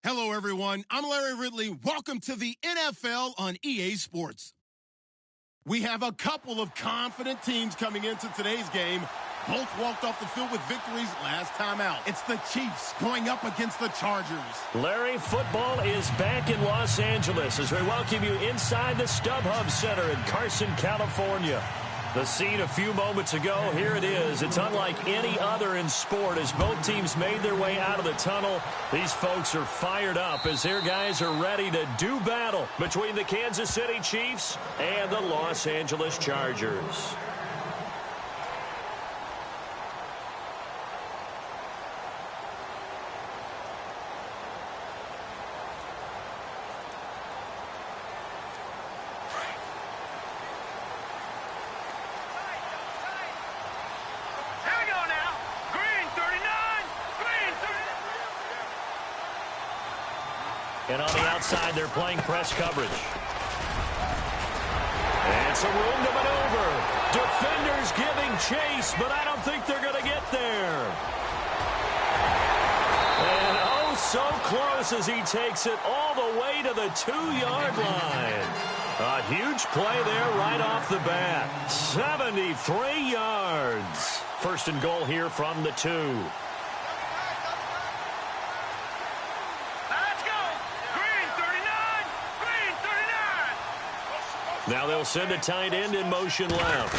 Hello, everyone. I'm Larry Ridley. Welcome to the NFL on EA Sports. We have a couple of confident teams coming into today's game. Both walked off the field with victories last time out. It's the Chiefs going up against the Chargers. Larry, football is back in Los Angeles as we welcome you inside the StubHub Center in Carson, California. The scene a few moments ago, here it is. It's unlike any other in sport as both teams made their way out of the tunnel. These folks are fired up as their guys are ready to do battle between the Kansas City Chiefs and the Los Angeles Chargers. And on the outside, they're playing press coverage. And some room to maneuver. Defenders giving chase, but I don't think they're going to get there. And oh, so close as he takes it all the way to the 2-yard line. A huge play there right off the bat. 73 yards. First and goal here from the 2. Now they'll send the tight end in motion left.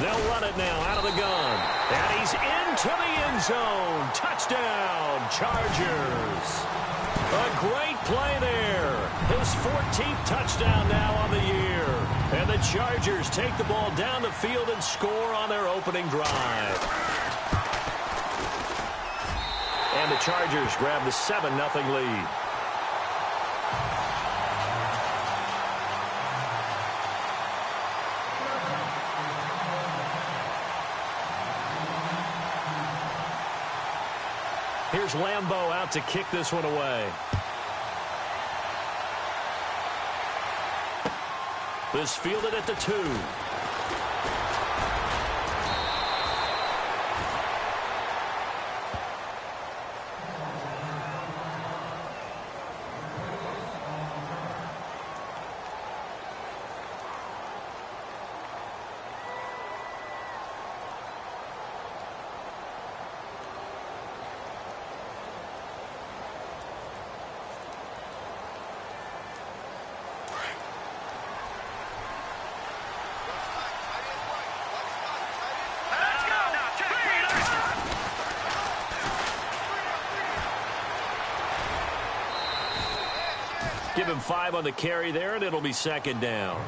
They'll run it now out of the gun. And he's into the end zone. Touchdown, Chargers. A great play there. His 14th touchdown now on the year. And the Chargers take the ball down the field and score on their opening drive. And the Chargers grab the 7-0 lead. Here's Lambeau out to kick this one away. This fielded at the 2. Give him 5 on the carry there, and it'll be second down.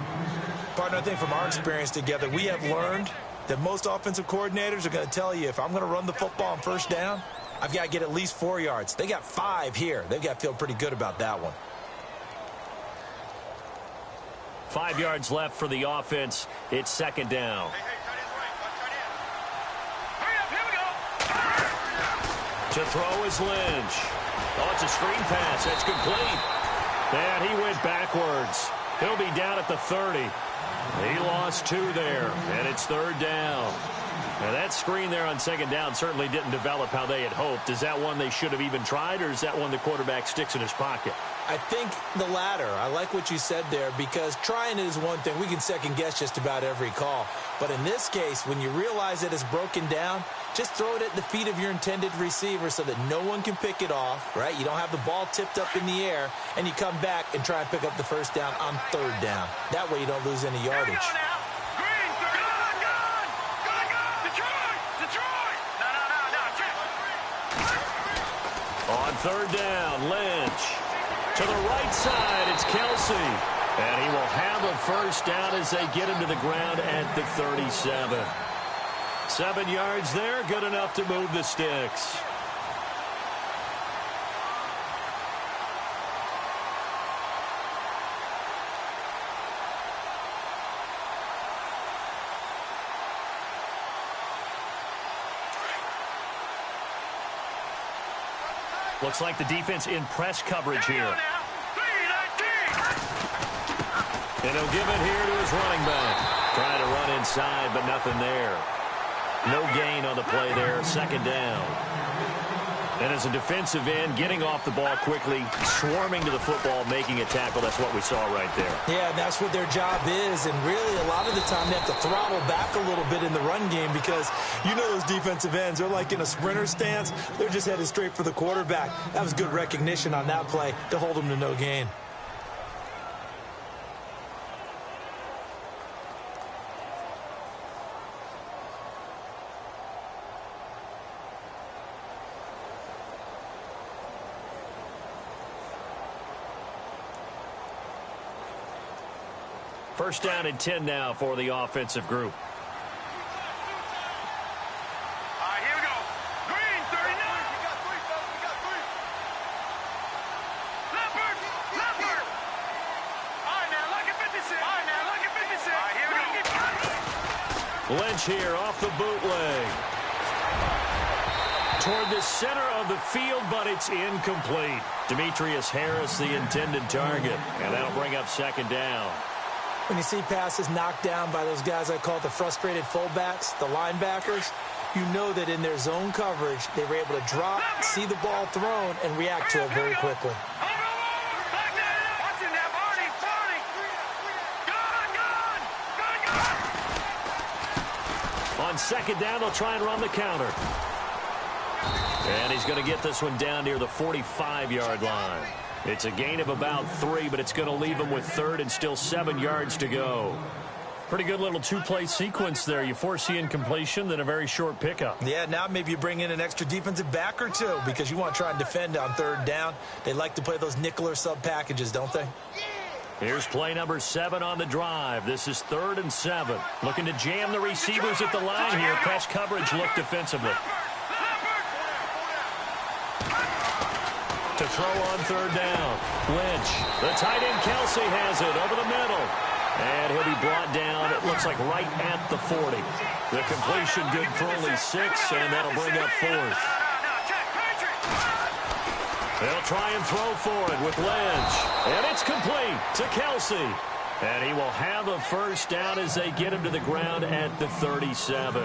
Partner, I think from our experience together, we have learned that most offensive coordinators are going to tell you, if I'm going to run the football on first down, I've got to get at least 4 yards. They got 5 here. They've got to feel pretty good about that one. 5 yards left for the offense. It's second down. To throw is Lynch. Oh, it's a screen pass. That's complete. And he went backwards. He'll be down at the 30. He lost 2 there, and it's third down. Now, that screen there on second down certainly didn't develop how they had hoped. Is that one they should have even tried, or is that one the quarterback sticks in his pocket? I think the latter. I like what you said there, because trying it is one thing. We can second-guess just about every call. But in this case, when you realize that it's broken down, just throw it at the feet of your intended receiver so that no one can pick it off, right? You don't have the ball tipped up in the air, and you come back and try and pick up the first down on third down. That way you don't lose any yardage. On third down, Lynch. To the right side, it's Kelsey. And he will have a first down as they get him to the ground at the 37. 7 yards there, good enough to move the sticks. Looks like the defense in press coverage here. And he'll give it here to his running back. Trying to run inside, but nothing there. No gain on the play there. Second down. And as a defensive end, getting off the ball quickly, swarming to the football, making a tackle, that's what we saw right there. Yeah, that's what their job is, and really a lot of the time they have to throttle back a little bit in the run game because you know those defensive ends, they're like in a sprinter stance. They're just headed straight for the quarterback. That was good recognition on that play to hold them to no gain. First down and 10 now for the offensive group. All right, here we go. Green, 39. We got three, fellas. We got three. Leopard. All right, now, look at 56. All right, here we go. Lynch here off the bootleg. Toward the center of the field, but it's incomplete. Demetrius Harris, the intended target. And that'll bring up second down. When you see passes knocked down by those guys I call the frustrated fullbacks, the linebackers, you know that in their zone coverage, they were able to drop, see the ball thrown, and react to it very quickly. On second down, they'll try and run the counter. And he's going to get this one down near the 45-yard line. It's a gain of about 3, but it's going to leave him with third and still 7 yards to go. Pretty good little two-play sequence there. You force the incompletion, then a very short pickup. Yeah, now maybe you bring in an extra defensive back or two because you want to try and defend on third down. They like to play those nickel or sub packages, don't they? Here's play number 7 on the drive. This is 3rd and 7. Looking to jam the receivers at the line here. Press coverage look defensively. To throw on third down. Lynch. The tight end Kelsey has it over the middle. And he'll be brought down, it looks like right at the 40. The completion good for only 6, and that'll bring up 4th. They'll try and throw for it with Lynch. And it's complete to Kelsey. And he will have a first down as they get him to the ground at the 37.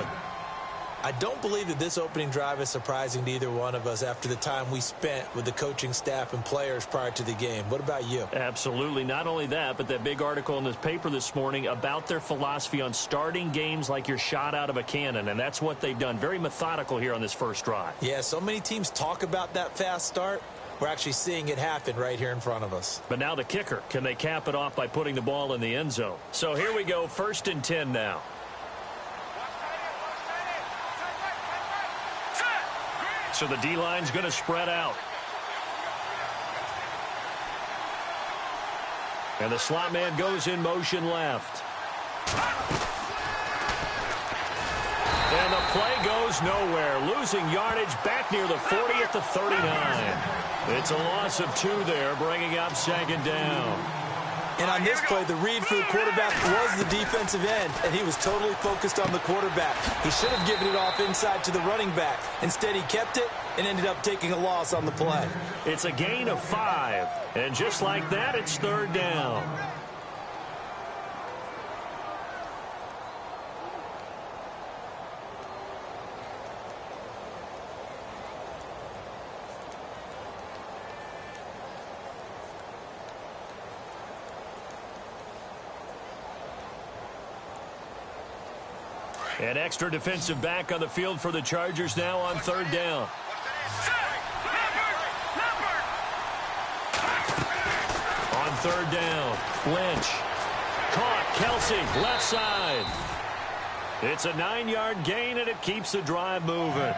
I don't believe that this opening drive is surprising to either one of us after the time we spent with the coaching staff and players prior to the game. What about you? Absolutely. Not only that, but that big article in this paper this morning about their philosophy on starting games like you're shot out of a cannon, and that's what they've done. Very methodical here on this first drive. Yeah, so many teams talk about that fast start. We're actually seeing it happen right here in front of us. But now the kicker. Can they cap it off by putting the ball in the end zone? So here we go, 1st and 10 now. So the D-line's going to spread out. And the slot man goes in motion left. And the play goes nowhere. Losing yardage back near the 40 at the 39. It's a loss of 2 there, bringing up second down. And on this play, the read for the quarterback was the defensive end, and he was totally focused on the quarterback. He should have given it off inside to the running back. Instead, he kept it and ended up taking a loss on the play. It's a gain of 5, and just like that, it's 3rd down. An extra defensive back on the field for the Chargers now on 3rd down. On 3rd down, Lynch. Caught, Kelsey, left side. It's a 9-yard gain, and it keeps the drive moving.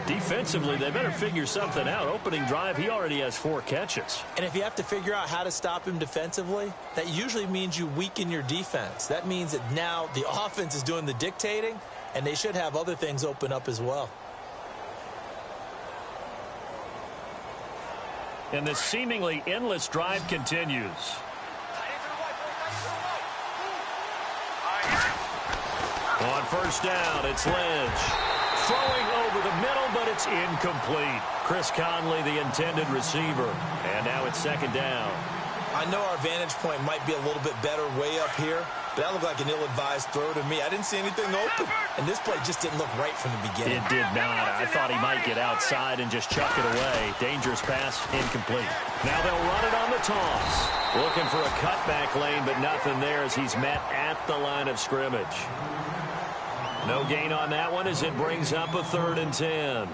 Defensively, they better figure something out. Opening drive, he already has 4 catches. And if you have to figure out how to stop him defensively, that usually means you weaken your defense. That means that now the offense is doing the dictating, and they should have other things open up as well. And the seemingly endless drive continues. On 1st down, it's Lynch. Throwing over the middle, but it's incomplete. Chris Conley, the intended receiver. And now it's 2nd down. I know our vantage point might be a little bit better way up here, But that looked like an ill-advised throw to me. I didn't see anything open. And this play just didn't look right from the beginning. It did not. I thought he might get outside and just chuck it away. Dangerous pass, incomplete. Now they'll run it on the toss. Looking for a cutback lane, but nothing there as he's met at the line of scrimmage. No gain on that one as it brings up a 3rd and 10.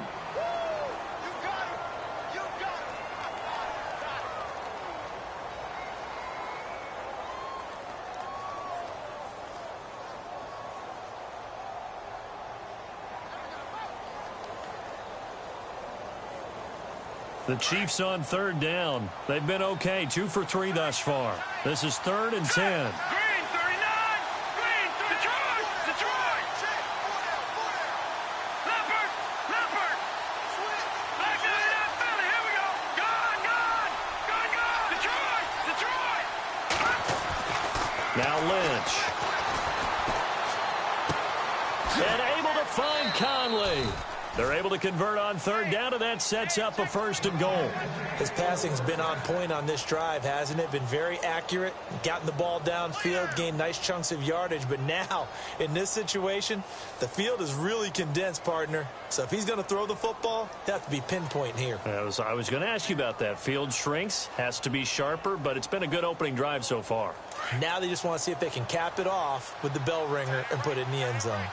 The Chiefs on 3rd down. They've been okay, 2 for 3 thus far. This is 3rd and 10. Green, 39! Green, Detroit! Detroit! Leopard! Leopard! Back to the Philly, here we go! Gone! Gone! Gone! Gone! Detroit! Detroit! Now Lynch. And able to find Conley. They're able to convert on 3rd down, and that sets up a 1st and goal. His passing's been on point on this drive, hasn't it? Been very accurate, gotten the ball downfield, gained nice chunks of yardage. But now, in this situation, the field is really condensed, partner. So if he's going to throw the football, it has to be pinpoint here. I was going to ask you about that. Field shrinks, has to be sharper, but it's been a good opening drive so far. Now they just want to see if they can cap it off with the bell ringer and put it in the end zone.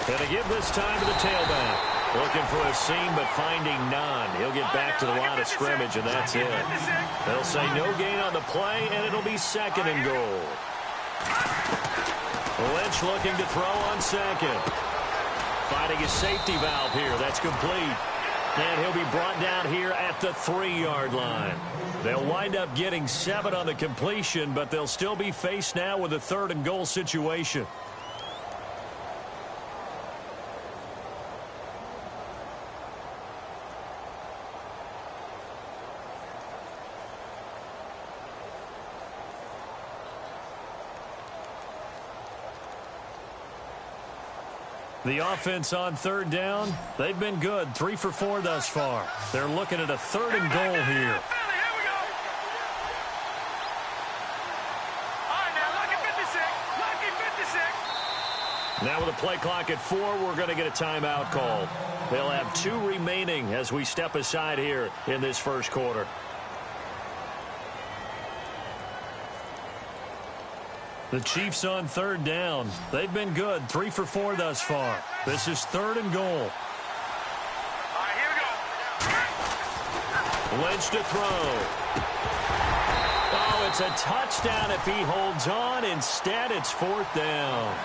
Gonna give this time to the tailback. Looking for a seam, but finding none. He'll get back to the line of scrimmage, and that's it. They'll say no gain on the play, and it'll be 2nd and goal. Lynch looking to throw on 2nd. Finding his safety valve here. That's complete. And he'll be brought down here at the 3-yard line. They'll wind up getting 7 on the completion, but they'll still be faced now with a 3rd and goal situation. The offense on 3rd down, they've been good. 3 for 4 thus far. They're looking at a 3rd and goal here. Now with a play clock at 4, we're going to get a timeout called. They'll have 2 remaining as we step aside here in this 1st quarter. The Chiefs on 3rd down. They've been good. 3 for 4 thus far. This is 3rd and goal. All right, here we go. Lynch to throw. Oh, it's a touchdown if he holds on. Instead, it's 4th down.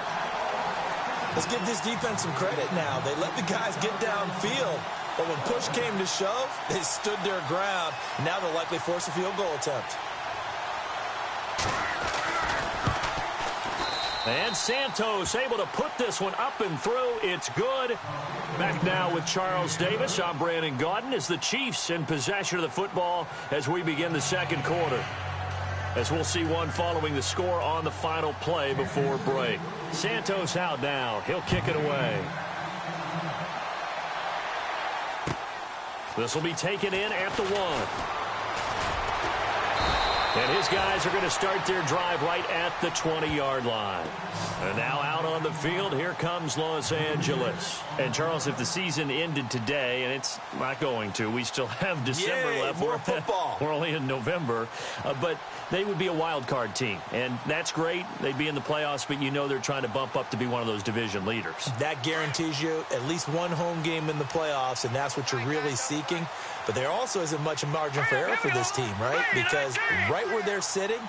Let's give this defense some credit now. They let the guys get downfield. But when push came to shove, they stood their ground. And now they'll likely force a field goal attempt. And Santos able to put this one up and through. It's good. Back now with Charles Davis. I'm Brandon Gaudin as the Chiefs in possession of the football as we begin the 2nd quarter. As we'll see one following the score on the final play before break. Santos out now. He'll kick it away. This will be taken in at the 1. And his guys are going to start their drive right at the 20-yard line. And now out on the field, here comes Los Angeles. And, Charles, if the season ended today, and it's not going to, we still have December left. More football. We're only in November. But they would be a wild card team. And that's great. They'd be in the playoffs, but you know they're trying to bump up to be one of those division leaders. That guarantees you at least one home game in the playoffs, and that's what you're really seeking. But there also isn't much margin for error for this team, right? Because right where they're sitting,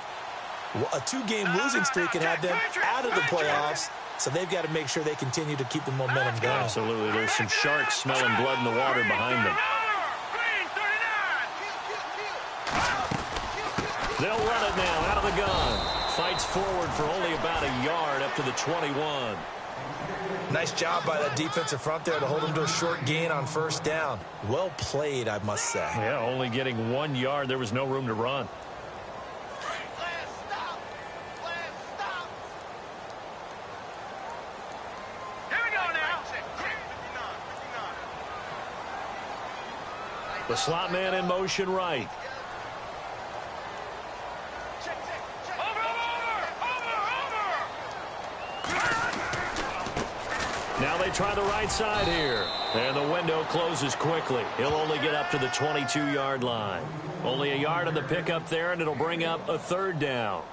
a 2-game losing streak can have them out of the playoffs. So they've got to make sure they continue to keep the momentum going. Absolutely. There's some sharks smelling blood in the water behind them. They'll run it now out of the gun. Fights forward for only about a yard up to the 21. Nice job by that defensive front there to hold them to a short gain on 1st down. Well played, I must say. Yeah, only getting 1 yard. There was no room to run. Here we go now. The slot man in motion right. Now they try the right side here. And the window closes quickly. He'll only get up to the 22-yard line. Only a yard on the pickup there, and it'll bring up a third down.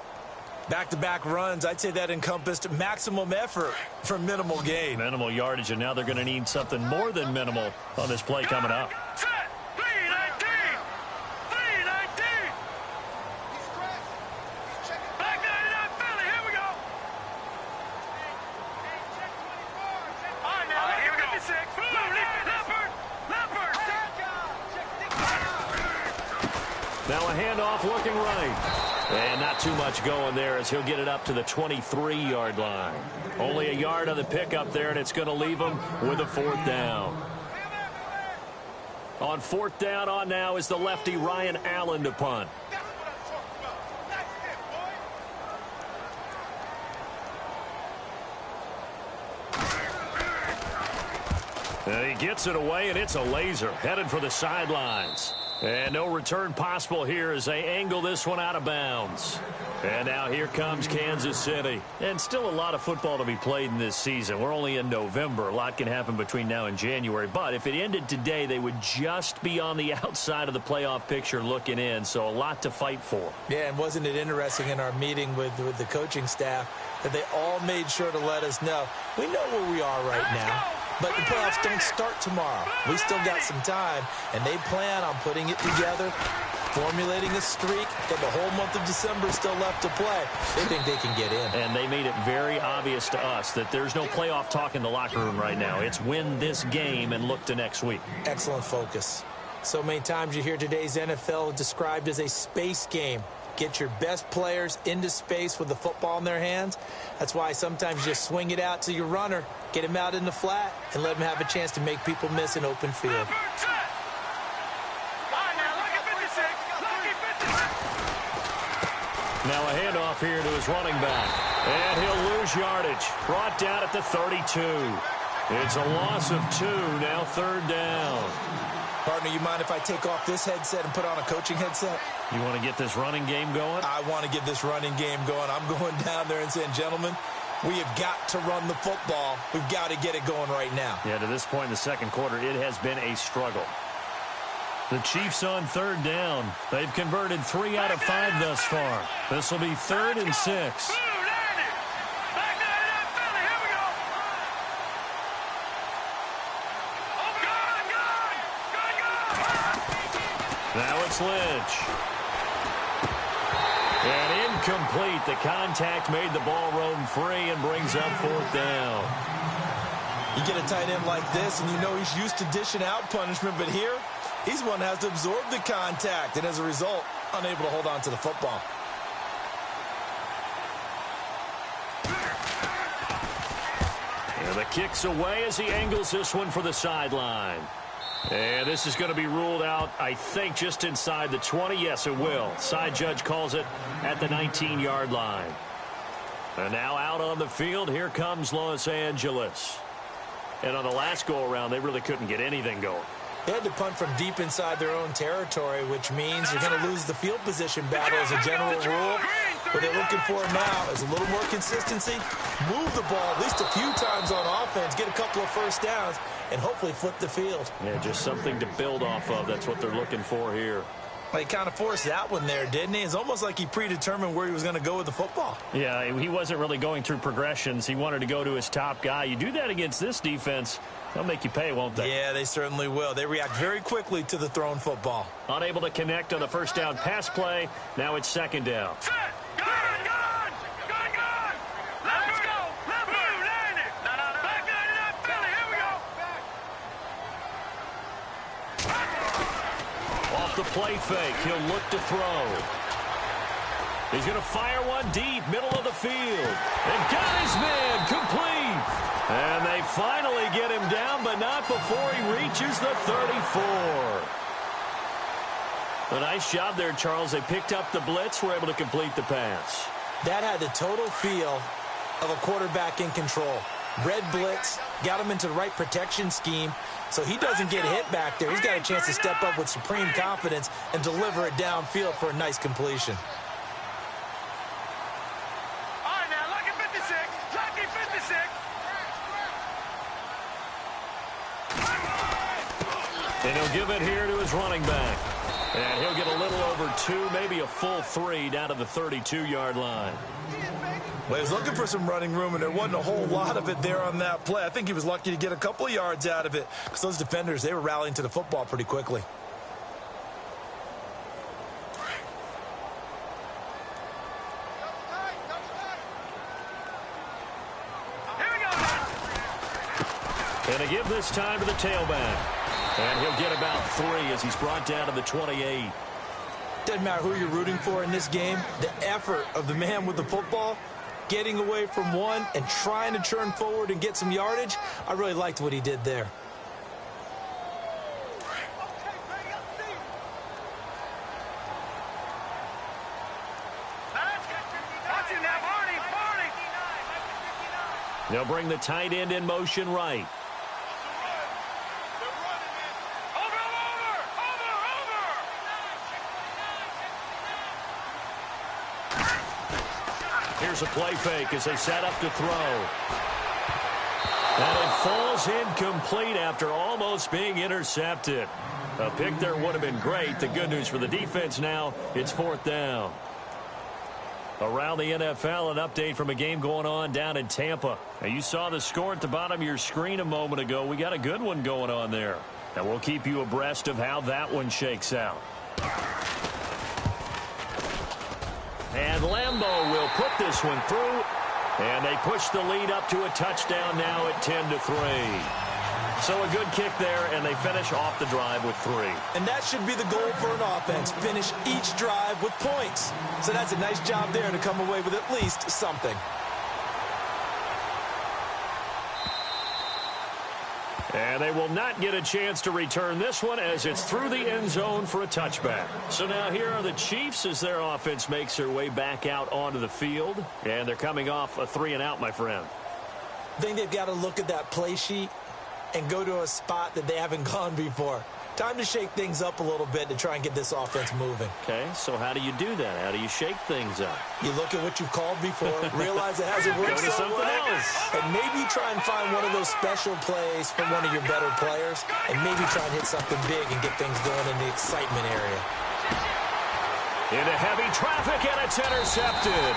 Back-to-back runs, I'd say that encompassed maximum effort for minimal gain. Minimal yardage, and now they're going to need something more than minimal on this play coming up. Now a handoff looking right. And not too much going there as he'll get it up to the 23-yard line. Only a yard on the pickup there, and it's going to leave him with a fourth down. On fourth down on now is the lefty Ryan Allen to punt. And he gets it away, and it's a laser headed for the sidelines. And no return possible here as they angle this one out of bounds. And now here comes Kansas City. And still a lot of football to be played in this season. We're only in November. A lot can happen between now and January. But if it ended today, they would just be on the outside of the playoff picture looking in. So a lot to fight for. Yeah, and wasn't it interesting in our meeting with the coaching staff that they all made sure to let us know, we know where we are right now. But the playoffs don't start tomorrow. We still got some time, and they plan on putting it together, formulating a streak, and the whole month of December is still left to play. They think they can get in. And they made it very obvious to us that there's no playoff talk in the locker room right now. It's win this game and look to next week. Excellent focus. So many times you hear today's NFL described as a space game. Get your best players into space with the football in their hands. That's why sometimes you just swing it out to your runner, get him out in the flat, and let him have a chance to make people miss an open field. Now a handoff here to his running back. And he'll lose yardage. Brought down at the 32. It's a loss of 2, now third down. Partner, you mind if I take off this headset and put on a coaching headset? You want to get this running game going? I want to get this running game going. I'm going down there and saying, gentlemen, we have got to run the football. We've got to get it going right now. Yeah, to this point in the second quarter, it has been a struggle. The Chiefs on third down. They've converted 3 out of 5 thus far. This will be 3rd and 6. Now it's Lynch. And incomplete. The contact made the ball roam free and brings up 4th down. You get a tight end like this, and you know he's used to dishing out punishment, but here, he's one that has to absorb the contact, and as a result, unable to hold on to the football. And the kick's away as he angles this one for the sideline. And this is going to be ruled out, I think, just inside the 20. Yes, it will. Side judge calls it at the 19-yard line. And now out on the field, here comes Los Angeles. And on the last go-around, they really couldn't get anything going. They had to punt from deep inside their own territory, which means you're going to lose the field position battle as a general rule. What they're looking for now is a little more consistency, move the ball at least a few times on offense, get a couple of first downs, and hopefully flip the field. Yeah, just something to build off of. That's what they're looking for here. Well, he kind of forced that one there, didn't he? It's almost like he predetermined where he was going to go with the football. Yeah, he wasn't really going through progressions. He wanted to go to his top guy. You do that against this defense, they'll make you pay, won't they? Yeah, they certainly will. They react very quickly to the thrown football. Unable to connect on the first down pass play. Now it's second down. The play fake. He'll look to throw. He's going to fire one deep, middle of the field. And got his man complete. And they finally get him down, but not before he reaches the 34. A nice job there, Charles. They picked up the blitz, were able to complete the pass. That had the total feel of a quarterback in control. Red blitz, got him into the right protection scheme, so he doesn't get hit back there. He's got a chance to step up with supreme confidence and deliver it downfield for a nice completion. All right, now, lucky 56. Lucky 56. And he'll give it here to his running back. And he'll get a little over 2, maybe a full 3 down to the 32-yard line. Well, he was looking for some running room, and there wasn't a whole lot of it there on that play. I think he was lucky to get a couple of yards out of it because those defenders, they were rallying to the football pretty quickly. Here we go. And a give this time to the tailback. And he'll get about 3 as he's brought down to the 28. Doesn't matter who you're rooting for in this game. The effort of the man with the football, getting away from one and trying to turn forward and get some yardage, I really liked what he did there. Watch it now, Barney. They'll bring the tight end in motion right. Here's a play fake as they set up to throw. And it falls incomplete after almost being intercepted. A pick there would have been great. The good news for the defense now, it's 4th down. Around the NFL, an update from a game going on down in Tampa. Now, you saw the score at the bottom of your screen a moment ago. We got a good one going on there. And we'll keep you abreast of how that one shakes out. And Lambeau will put this one through. And they push the lead up to a touchdown now at 10-3. So a good kick there, and they finish off the drive with 3. And that should be the goal for an offense. Finish each drive with points. So that's a nice job there to come away with at least something. And they will not get a chance to return this one as it's through the end zone for a touchback. So now here are the Chiefs as their offense makes their way back out onto the field. And they're coming off a 3-and-out, my friend. I think they've got to look at that play sheet and go to a spot that they haven't gone before. Time to shake things up a little bit to try and get this offense moving. Okay, so how do you do that? How do you shake things up? You look at what you've called before, realize it hasn't worked so something well, else. and maybe try and find one of those special plays from one of your better players, and maybe try and hit something big and get things going in the excitement area. Into heavy traffic, and it's intercepted.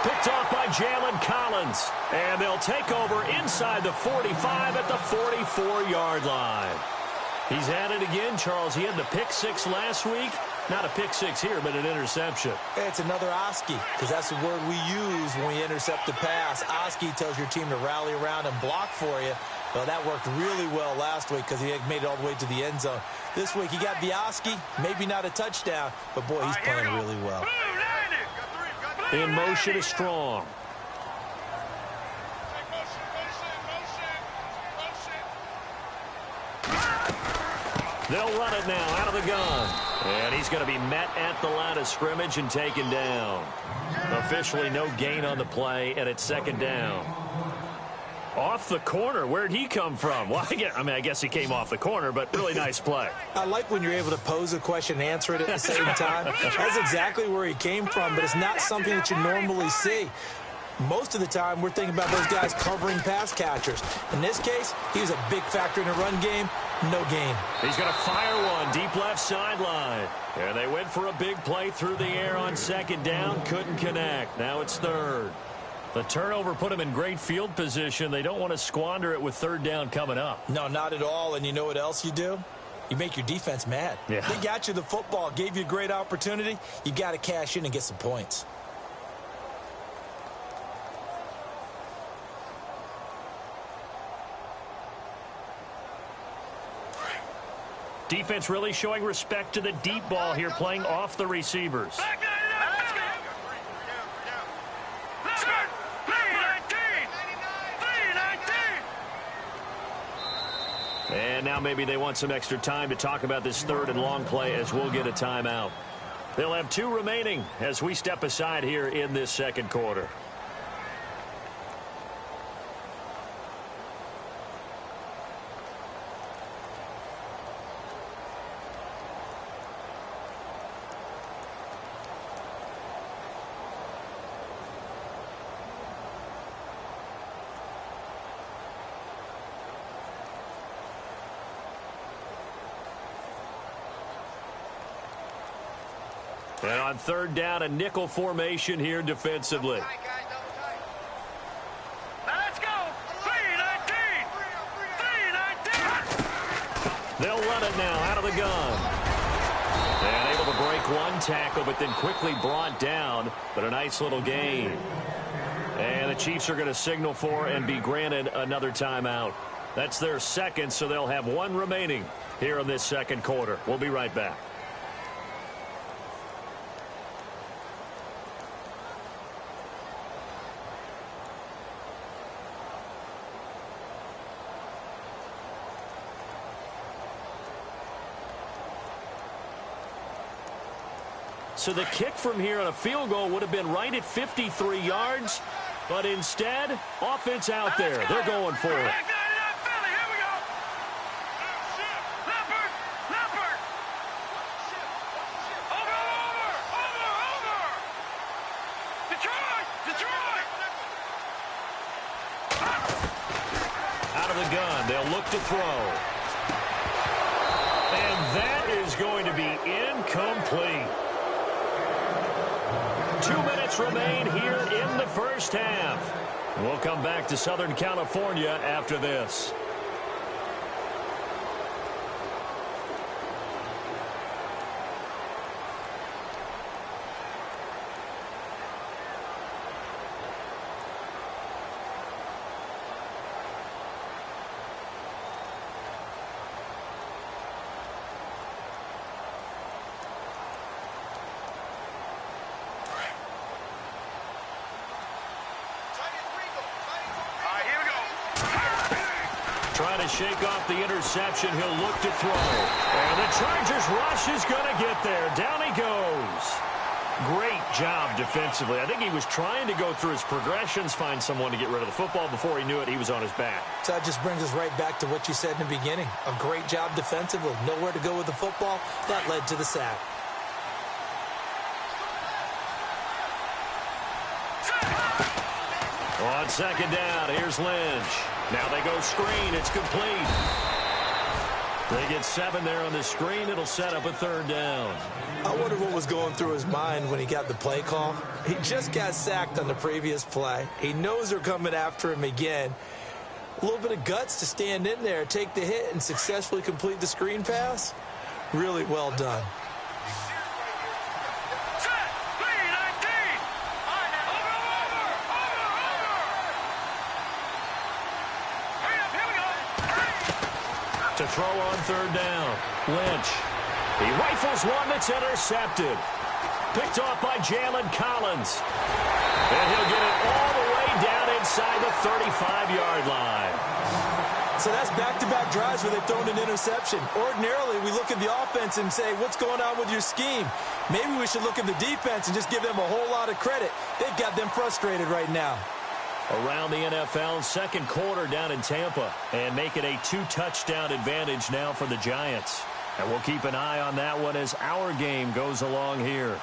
Picked off by Jalen Collins. And they'll take over inside the 45 at the 44-yard line. He's at it again, Charles. He had the pick 6 last week. Not a pick 6 here, but an interception. It's another Oski, because that's the word we use when we intercept a pass. Oski tells your team to rally around and block for you. Well, that worked really well last week because he made it all the way to the end zone. This week, he got the Oski, maybe not a touchdown, but, boy, he's playing really well. In motion is Strong. They'll run it now out of the gun. And he's going to be met at the line of scrimmage and taken down. Officially no gain on the play, and it's 2nd down. Off the corner. Where'd he come from? Well, I guess he came off the corner, but really nice play. I like when you're able to pose a question and answer it at the same time. That's exactly where he came from, but it's not something that you normally see. Most of the time, we're thinking about those guys covering pass catchers. In this case, he was a big factor in the run game. No gain. He's going to fire one deep left sideline. And they went for a big play through the air on 2nd down. Couldn't connect. Now it's 3rd. The turnover put them in great field position. They don't want to squander it with 3rd down coming up. No, not at all. And you know what else you do? You make your defense mad. Yeah. They got you the football, gave you a great opportunity. You got to cash in and get some points. Defense really showing respect to the deep ball here, playing off the receivers. And now maybe they want some extra time to talk about this 3rd and long play as we'll get a timeout. They'll have 2 remaining as we step aside here in this 2nd quarter. And on third down, a nickel formation here defensively. Let's go. 3-19. 3-19. They'll run it now out of the gun. And able to break one tackle, but then quickly brought down. But a nice little gain. And the Chiefs are going to signal for and be granted another timeout. That's their second, so they'll have one remaining here in this second quarter. We'll be right back. So the kick from here on a field goal would have been right at 53 yards, but instead, offense out there. They're going for it. Out of the gun, they'll look to throw. And that is going to be incomplete. 2 minutes remain here in the first half. We'll come back to Southern California after this. Trying to shake off the interception. He'll look to throw. And the Chargers rush is going to get there. Down he goes. Great job defensively. I think he was trying to go through his progressions, find someone to get rid of the football. Before he knew it, he was on his back. So that just brings us right back to what you said in the beginning. A great job defensively. Nowhere to go with the football. That led to the sack. On second down, here's Lynch. Now they go screen. It's complete. They get 7 there on the screen. It'll set up a third down. I wonder what was going through his mind when he got the play call. He just got sacked on the previous play. He knows they're coming after him again. A little bit of guts to stand in there, take the hit, and successfully complete the screen pass. Really well done. To throw on third down. Lynch. He rifles one that's intercepted. Picked off by Jalen Collins. And he'll get it all the way down inside the 35-yard line. So that's back-to-back drives where they've thrown an interception. Ordinarily, we look at the offense and say, what's going on with your scheme? Maybe we should look at the defense and just give them a whole lot of credit. They've got them frustrated right now. Around the NFL, second quarter down in Tampa, and make it a 2-touchdown advantage now for the Giants. And we'll keep an eye on that one as our game goes along here.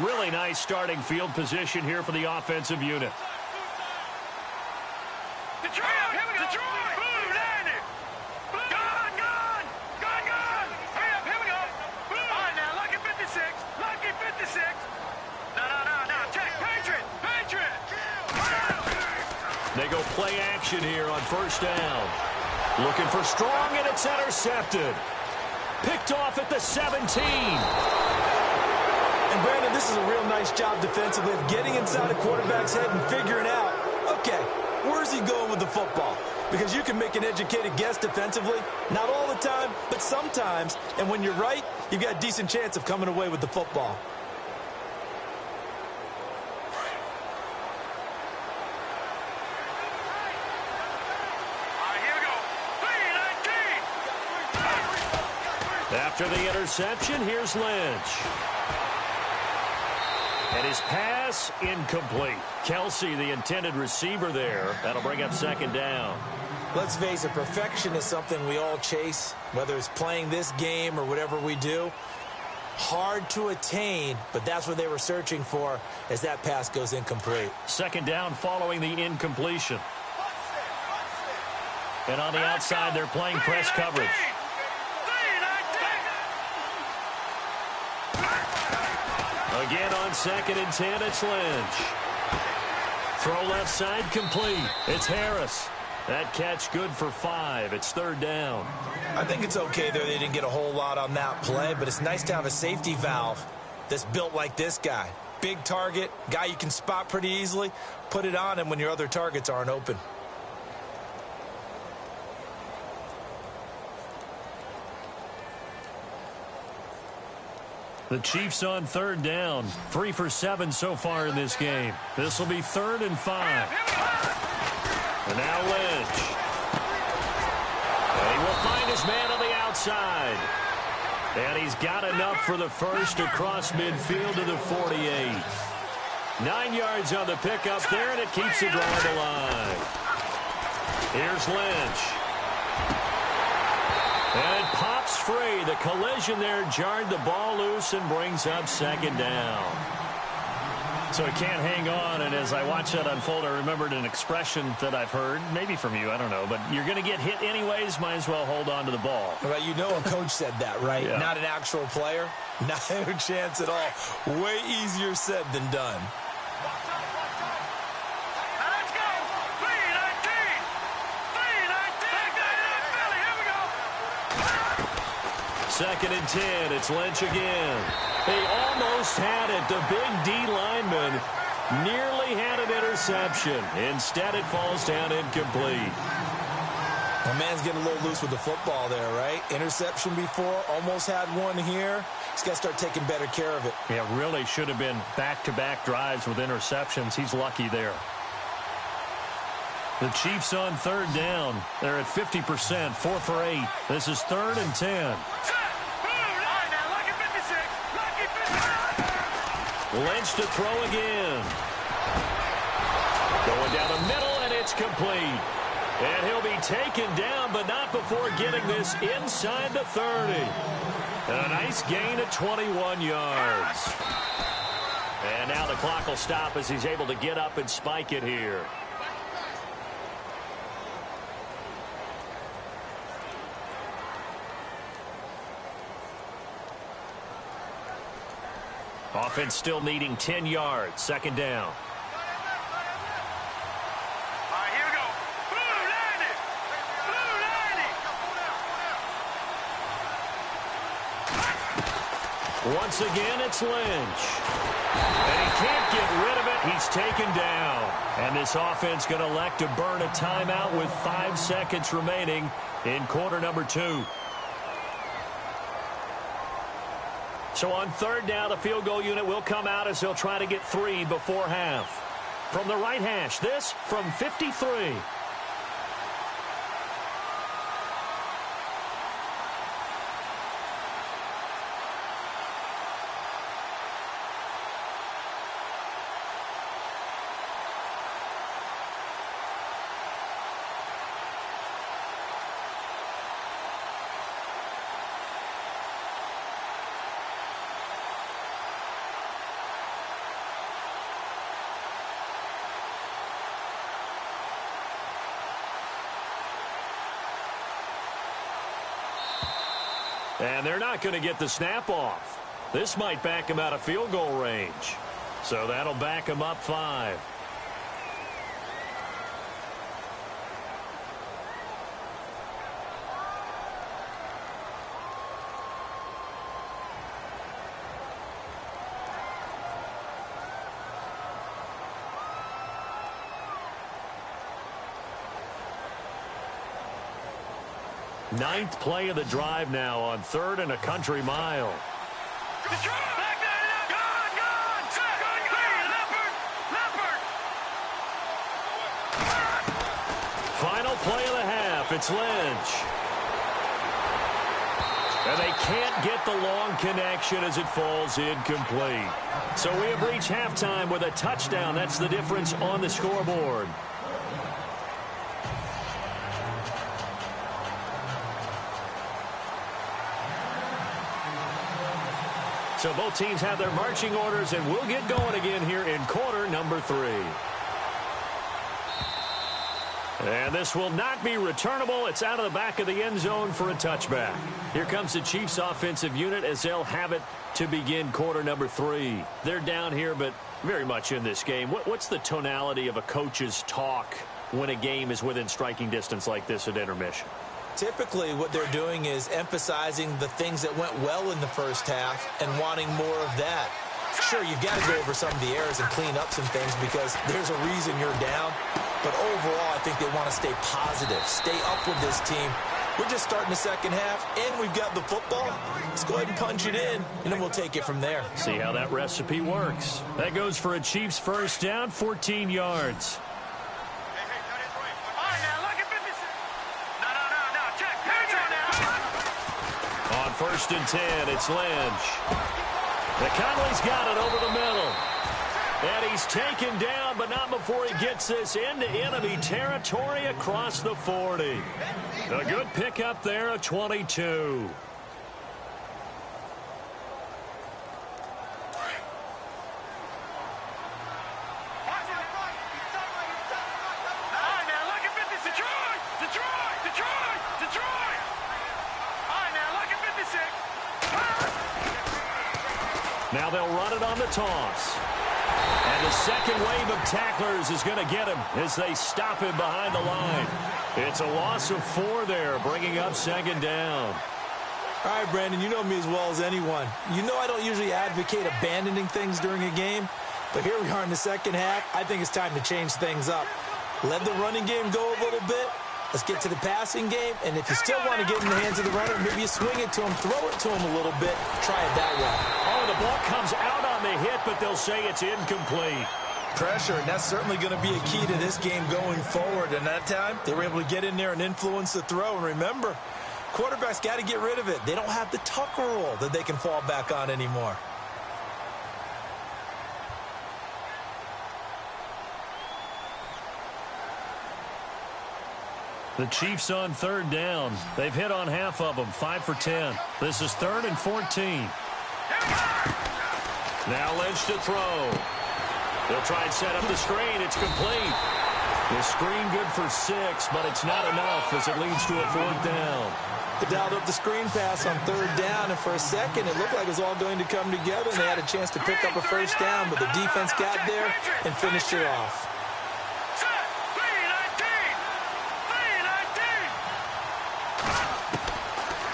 Really nice starting field position here for the offensive unit. Detroit! Detroit! Blue 90! Gone! Gone! Gone! Gone! Hurry up! Here we go! All right, now, lucky 56. Lucky 56. No. Check. Patriot! Patriot! They go play action here on first down. Looking for Strong, and it's intercepted. Picked off at the 17. And, Brandon, this is a real nice job defensively of getting inside a quarterback's head and figuring out, okay, where's he going with the football? Because you can make an educated guess defensively. Not all the time, but sometimes. And when you're right, you've got a decent chance of coming away with the football. After the interception, here's Lynch. And his pass incomplete. Kelsey, the intended receiver there. That'll bring up second down. Let's face it, perfection is something we all chase, whether it's playing this game or whatever we do. Hard to attain, but that's what they were searching for as that pass goes incomplete. Second down following the incompletion. And on the outside, they're playing press coverage. Again on 2nd and 10, it's Lynch. Throw left side complete. It's Harris. That catch good for 5. It's 3rd down. I think it's okay there. They didn't get a whole lot on that play, but it's nice to have a safety valve that's built like this guy. Big target, guy you can spot pretty easily. Put it on him when your other targets aren't open. The Chiefs on 3rd down. 3 for 7 so far in this game. This will be 3rd and 5. And now Lynch. And he will find his man on the outside. And he's got enough for the first across midfield to the 48. 9 yards on the pickup there, and it keeps the drive alive. Here's Lynch. And it pops free. The collision there jarred the ball loose and brings up 2nd down. So he can't hang on, and as I watch that unfold, I remembered an expression that I've heard, maybe from you, I don't know, but you're going to get hit anyways, might as well hold on to the ball. Well, you know a coach said that, right? Yeah. Not an actual player. Not a chance at all. Way easier said than done. Let's go. 3-19. 3-19. Philly, here we go. 2nd and 10. It's Lynch again. He almost had it. The big D lineman nearly had an interception. Instead, it falls down incomplete. My man's getting a little loose with the football there, right? Interception before, almost had one here. He's got to start taking better care of it. Yeah, really should have been back-to-back drives with interceptions. He's lucky there. The Chiefs on 3rd down. They're at 50%, 4 for 8. This is 3rd and 10. Lynch to throw again. Going down the middle, and it's complete. And he'll be taken down, but not before getting this inside the 30. And a nice gain of 21 yards. And now the clock will stop as he's able to get up and spike it here. Offense still needing 10 yards. 2nd down. All right, here we go. Blue 90. Blue 90. Once again, it's Lynch. And he can't get rid of it. He's taken down. And this offense going to elect to burn a timeout with 5 seconds remaining in quarter number 2. So on 3rd down, the field goal unit will come out as they'll try to get 3 before half. From the right hash, this from 53. And they're not going to get the snap off. This might back him out of field goal range. So that'll back him up 5. Ninth play of the drive now on 3rd and a country mile. Final play of the half. It's Lynch. And they can't get the long connection as it falls incomplete. So we have reached halftime with a touchdown. That's the difference on the scoreboard. So both teams have their marching orders, and we'll get going again here in quarter number 3. And this will not be returnable. It's out of the back of the end zone for a touchback. Here comes the Chiefs offensive unit as they'll have it to begin quarter number 3. They're down here, but very much in this game. What's the tonality of a coach's talk when a game is within striking distance like this at intermission? Typically, what they're doing is emphasizing the things that went well in the first half and wanting more of that. Sure, you've got to go over some of the errors and clean up some things because there's a reason you're down. But overall, I think they want to stay positive, stay up with this team. We're just starting the second half, and we've got the football. Let's go ahead and punch it in, and then we'll take it from there. See how that recipe works. That goes for a Chiefs first down, 14 yards. On first and 10, it's Lynch. McConley's got it over the middle. And he's taken down, but not before he gets this into enemy territory across the 40. A good pickup there, a 22. Now they'll run it on the toss. And the second wave of tacklers is going to get him as they stop him behind the line. It's a loss of 4 there, bringing up second down. All right, Brandon, you know me as well as anyone. You know I don't usually advocate abandoning things during a game, but here we are in the second half. I think it's time to change things up. Let the running game go a little bit. Let's get to the passing game, and if you still want to get in the hands of the runner, maybe you swing it to him, throw it to him a little bit, try it that way. Oh, the ball comes out on the hit, but they'll say it's incomplete. Pressure, and that's certainly going to be a key to this game going forward. And that time, they were able to get in there and influence the throw. And remember, quarterbacks got to get rid of it. They don't have the Tucker rule that they can fall back on anymore. The Chiefs on third down. They've hit on half of them, 5 for 10. This is 3rd and 14. Now Lynch to throw. They'll try and set up the screen. It's complete. The screen good for 6, but it's not enough as it leads to a 4th down. They dialed up the screen pass on 3rd down, and for a second it looked like it was all going to come together, and they had a chance to pick up a first down, but the defense got there and finished it off.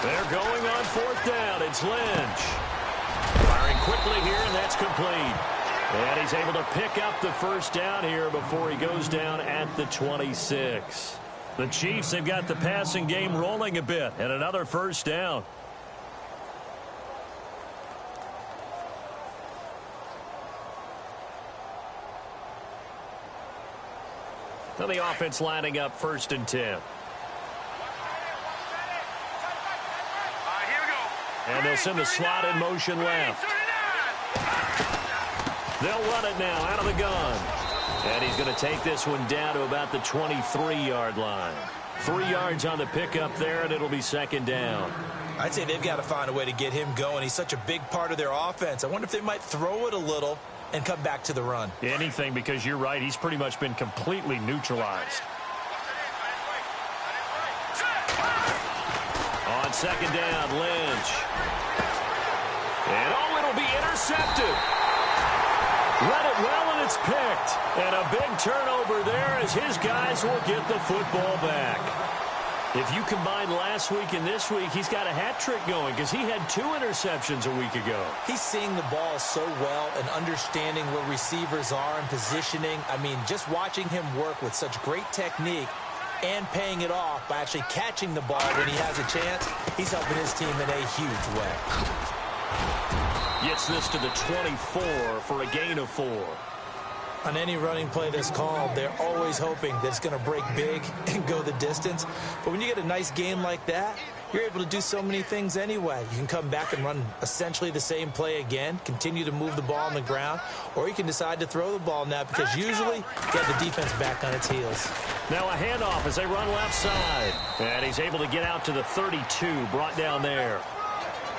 They're going on 4th down. It's Lynch. Firing quickly here, and that's complete. And he's able to pick up the first down here before he goes down at the 26. The Chiefs have got the passing game rolling a bit, and another first down. Now the offense lining up 1st and 10. And they'll send the slot in motion left. They'll run it now out of the gun. And he's going to take this one down to about the 23-yard line. 3 yards on the pickup there, and it'll be 2nd down. I'd say they've got to find a way to get him going. He's such a big part of their offense. I wonder if they might throw it a little and come back to the run. Anything, because you're right. He's pretty much been completely neutralized. On 2nd down, Lynch. And oh, it'll be intercepted. Read it well, and it's picked. And a big turnover there as his guys will get the football back. If you combine last week and this week, he's got a hat trick going because he had 2 interceptions a week ago. He's seeing the ball so well and understanding where receivers are and positioning. I mean, just watching him work with such great technique and paying it off by actually catching the ball when he has a chance, he's helping his team in a huge way. Gets this to the 24 for a gain of 4. On any running play that's called, they're always hoping that it's going to break big and go the distance. But when you get a nice game like that, you're able to do so many things anyway. You can come back and run essentially the same play again, continue to move the ball on the ground, or you can decide to throw the ball now because usually you get the defense back on its heels. Now a handoff as they run left side. And he's able to get out to the 32, brought down there.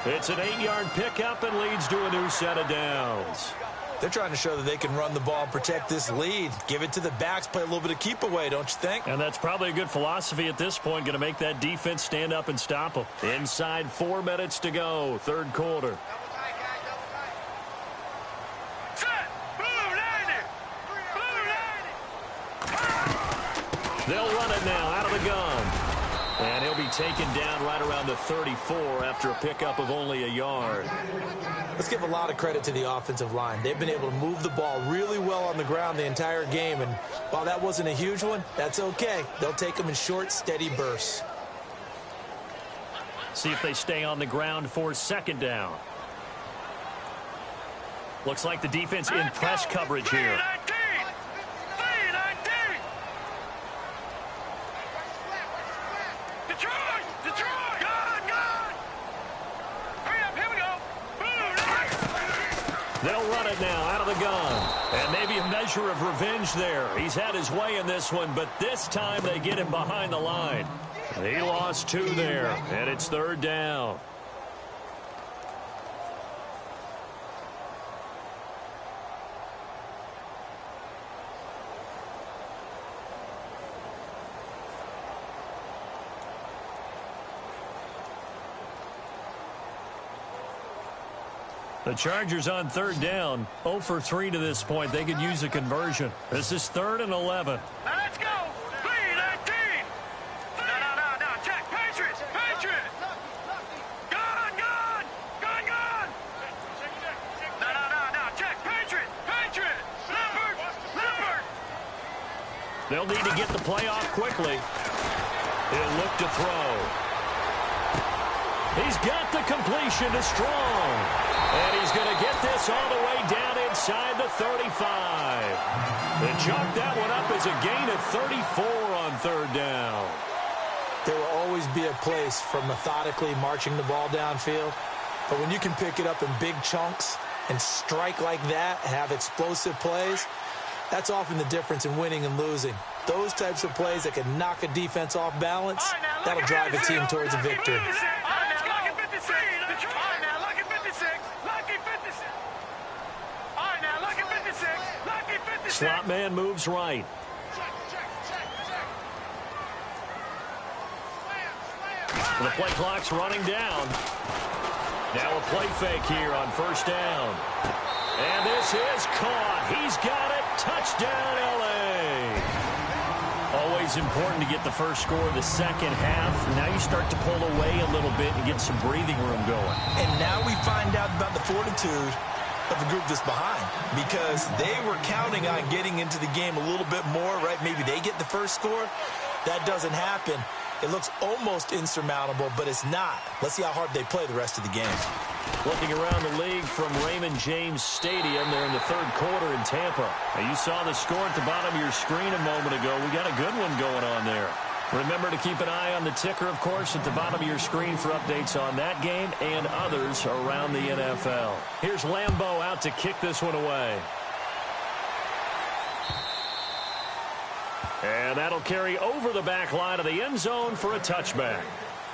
It's an 8-yard pickup and leads to a new set of downs. They're trying to show that they can run the ball and protect this lead. Give it to the backs, play a little bit of keep away, don't you think? And that's probably a good philosophy at this point, going to make that defense stand up and stop them. Inside 4 minutes to go, third quarter. They'll run it now out of the gun. And he'll be taken down right around the 34 after a pickup of only a yard. Let's give a lot of credit to the offensive line. They've been able to move the ball really well on the ground the entire game. And while that wasn't a huge one, that's okay. They'll take them in short, steady bursts. See if they stay on the ground for second down. Looks like the defense in press coverage here. They'll run it now out of the gun. And maybe a measure of revenge there. He's had his way in this one, but this time they get him behind the line. He lost 2 there, and it's third down. The Chargers on third down, 0 for 3 to this point. They could use a conversion. This is 3rd and 11. Now let's go. B-19. No. Check. Patriots. Gun. No. Check. Patriots. Leopard. They'll need to get the play off quickly. He'll look to throw. He's got the completion to Strong. And he's going to get this all the way down inside the 35. They chalk that one up as a gain of 34 on third down. There will always be a place for methodically marching the ball downfield. But when you can pick it up in big chunks and strike like that and have explosive plays, that's often the difference in winning and losing. Those types of plays that can knock a defense off balance, that'll drive a team towards a victory. Slot man moves right. The play clock's running down. Now a play fake here on first down. And this is caught. He's got it. Touchdown, L.A. Always important to get the first score of the second half. Now you start to pull away a little bit and get some breathing room going. And now we find out about the fortitude of the group that's behind, because they were counting on getting into the game a little bit more, right? Maybe they get the first score. That doesn't happen. It looks almost insurmountable, but it's not. Let's see how hard they play the rest of the game. Looking around the league from Raymond James Stadium, they're in the third quarter in Tampa. Now, you saw the score at the bottom of your screen a moment ago. We got a good one going on there. Remember to keep an eye on the ticker, of course, at the bottom of your screen for updates on that game and others around the NFL. Here's Lambeau out to kick this one away. And that'll carry over the back line of the end zone for a touchback.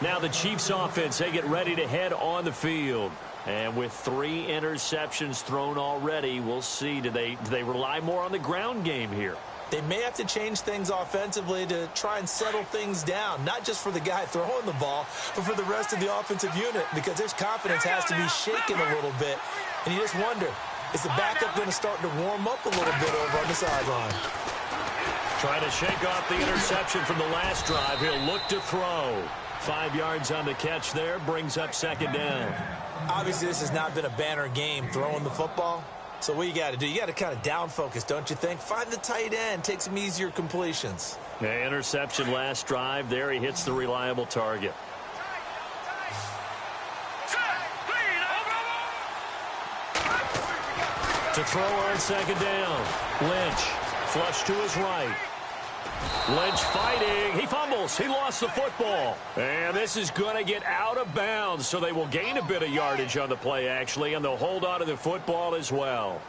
Now the Chiefs offense, they get ready to head on the field. And with 3 interceptions thrown already, we'll see. Do they rely more on the ground game here? They may have to change things offensively to try and settle things down, not just for the guy throwing the ball, but for the rest of the offensive unit, because their confidence has to be shaken a little bit. And you just wonder, is the backup going to start to warm up a little bit over on the sideline? Trying to shake off the interception from the last drive. He'll look to throw. 5 yards on the catch there, brings up second down. Obviously, this has not been a banner game throwing the football. So what you got to do, you got to kind of down focus, don't you think? Find the tight end, take some easier completions. Yeah, interception last drive. There he hits the reliable target. To throw on second down. Lynch, flush to his right. Lynch fighting. He fumbles. He lost the football. And this is going to get out of bounds, so they will gain a bit of yardage on the play, actually, and they'll hold on to the football as well.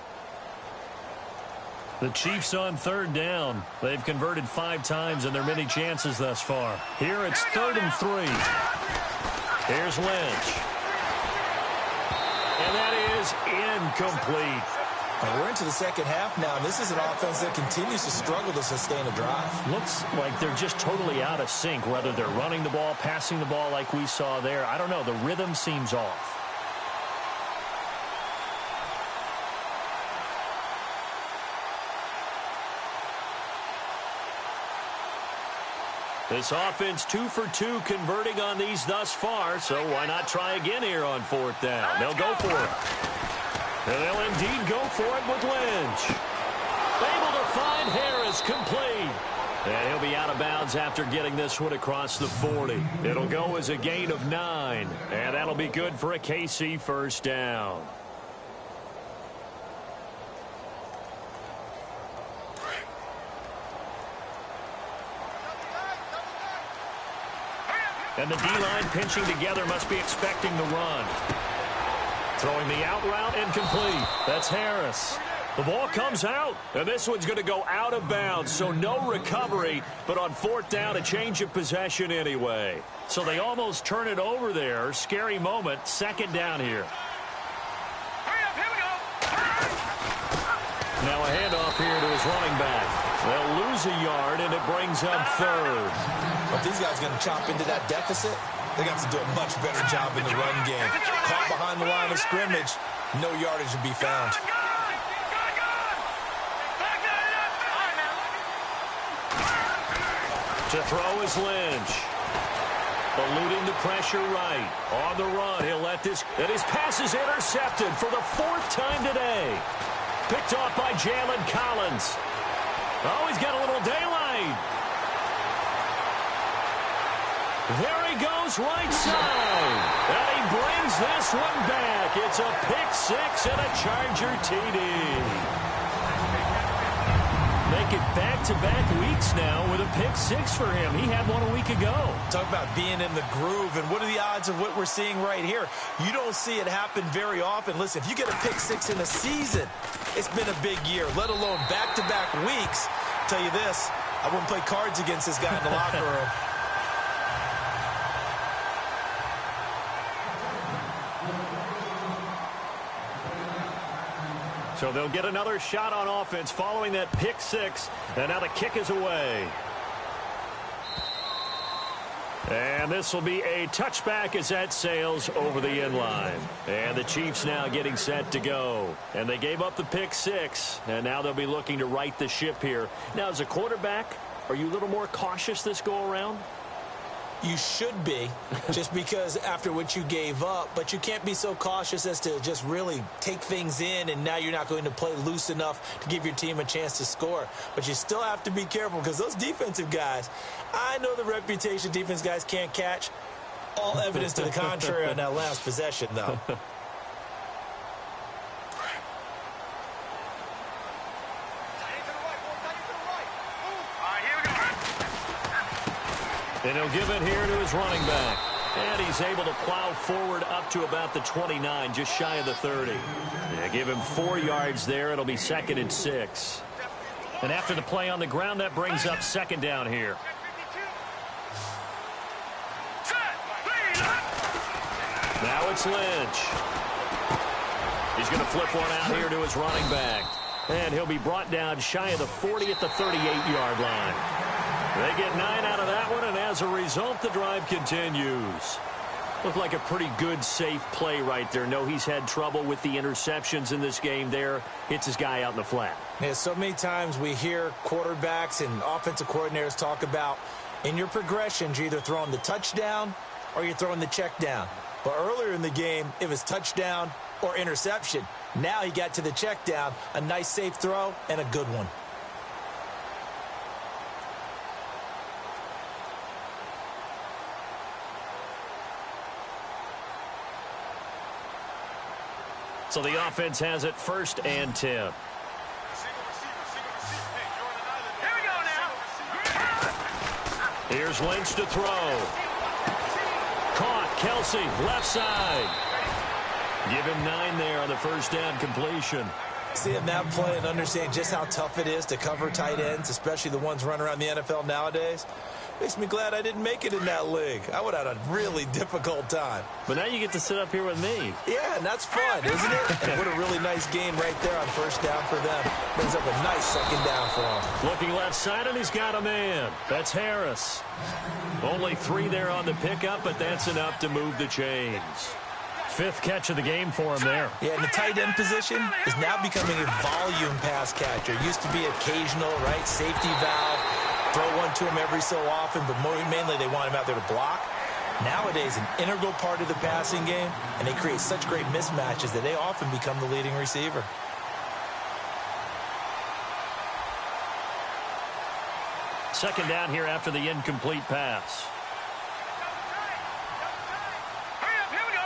The Chiefs on third down. They've converted 5 times in their many chances thus far. Here it's 3rd and 3. Here's Lynch. And that is incomplete. And we're into the second half now. This is an offense that continues to struggle to sustain a drive. Looks like they're just totally out of sync, whether they're running the ball, passing the ball like we saw there. I don't know. The rhythm seems off. This offense 2 for 2 converting on these thus far, so why not try again here on 4th down? They'll go for it. And they'll indeed go for it with Lynch. Able to find Harris, complete. And he'll be out of bounds after getting this one across the 40. It'll go as a gain of 9, and that'll be good for a KC first down. And the D-line pinching together must be expecting the run. Throwing the out route incomplete. That's Harris. The ball comes out, and this one's going to go out of bounds, so no recovery, but on 4th down, a change of possession anyway. So they almost turn it over there. Scary moment. 2nd down here. Hurry up, here we go. Now a handoff here to his running back. They'll lose a yard, and it brings up 3rd. But these guys are going to chop into that deficit. They're going to have to do a much better job in the run game. Caught behind the line of scrimmage, no yardage to be found. To throw is Lynch. Eluding the pressure right. On the run, he'll let this... And his pass is intercepted for the 4th time today. Picked off by Jalen Collins. Oh, he's got a little daylight. There he goes, right side. And he brings this one back. It's a pick 6 and a Charger TD. Make it back-to-back weeks now with a pick 6 for him. He had one a week ago. Talk about being in the groove, and what are the odds of what we're seeing right here? You don't see it happen very often. Listen, if you get a pick 6 in a season, it's been a big year, let alone back-to-back weeks. I'll tell you this, I wouldn't play cards against this guy in the locker room. So they'll get another shot on offense following that pick 6. And now the kick is away. And this will be a touchback as that sails over the end line. And the Chiefs now getting set to go. And they gave up the pick 6. And now they'll be looking to right the ship here. Now, as a quarterback, are you a little more cautious this go around? You should be, just because after what you gave up, but you can't be so cautious as to just really take things in, and now you're not going to play loose enough to give your team a chance to score. But you still have to be careful, because those defensive guys, I know the reputation defense guys can't catch. All evidence to the contrary on that last possession, though. And he'll give it here to his running back. And he's able to plow forward up to about the 29, just shy of the 30. Yeah, give him 4 yards there. It'll be 2nd and 6. And after the play on the ground, that brings up 2nd down here. Now it's Lynch. He's going to flip one out here to his running back. And he'll be brought down shy of the 40 at the 38-yard line. They get 9 out of that one, and as a result, the drive continues. Looked like a pretty good, safe play right there. No, he's had trouble with the interceptions in this game there. Hits his guy out in the flat. Yeah, so many times we hear quarterbacks and offensive coordinators talk about in your progressions, you're either throwing the touchdown or you're throwing the check down. But earlier in the game, it was touchdown or interception. Now he got to the check down, a nice safe throw, and a good one. So the offense has it 1st and 10. Here we go now. Here's Lynch to throw. Caught. Kelsey, left side. Give him 9 there on the 1st down completion. Seeing that play and understand just how tough it is to cover tight ends, especially the ones running around the NFL nowadays. Makes me glad I didn't make it in that league. I would have had a really difficult time. But now you get to sit up here with me. Yeah, and that's fun, isn't it? And what a really nice gain right there on first down for them. Brings up a nice second down for them. Looking left side, and he's got a man. That's Harris. Only 3 there on the pickup, but that's enough to move the chains. 5th catch of the game for him there. Yeah, and the tight end position is now becoming a volume pass catcher. It used to be occasional, right, safety valve. Throw one to him every so often, but mainly they want him out there to block. Nowadays, an integral part of the passing game, and they create such great mismatches that they often become the leading receiver. Second down here after the incomplete pass. Here we go.